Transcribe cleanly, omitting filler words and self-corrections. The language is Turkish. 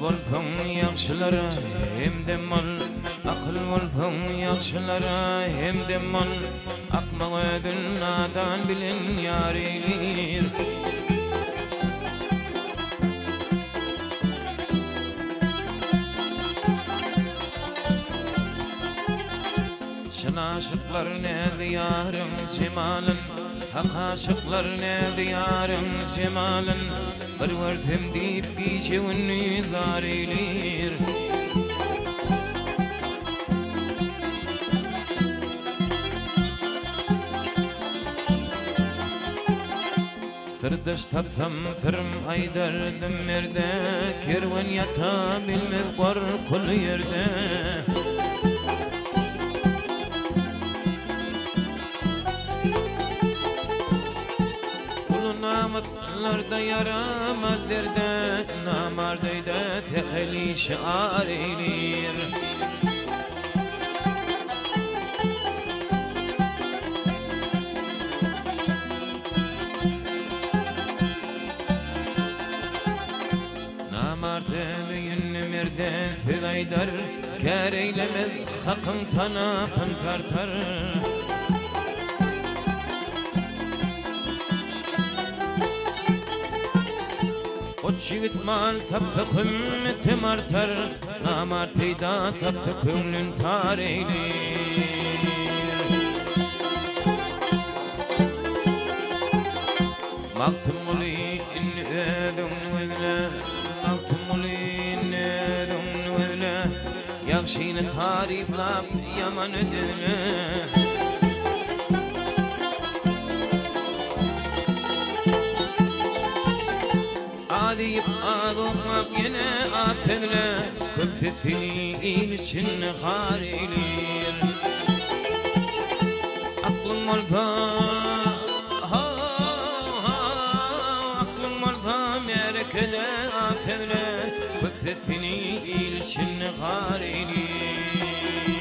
bolsun ýagşylara hemde mol, akıl bolsun ýagşylara hemde mol, akmak ödün nadan bilen ýar eyler. Çın aşıklar ne diyarım cemalın, hak aşıklar ne diyarım cemalın, bir verdim deyip geçevini zar eyler. Sırdaş tapsam sırım aydardım merde, kervan yata bilmez var kul yerde. Namatlarda yaramaz derde, namardayda tehli şiar eylir. Namardı yünlü merde fidaydar, kâr eylemez hakın tanapın tartar. O çivit mal tapsa kıymetim artar, namar peyda tapsa kömlün tar eylir. Maktım ulu inni ödümlü ödüle, maktım ulu inni ödümlü ödüle, yakşini tariflap yaman ödüle. Adiyip ağlamak yine affedile, köpsesini ilişin har eylir. Aklım olsa, aklım olsa merekele affedile, köpsesini ilişin har eylir.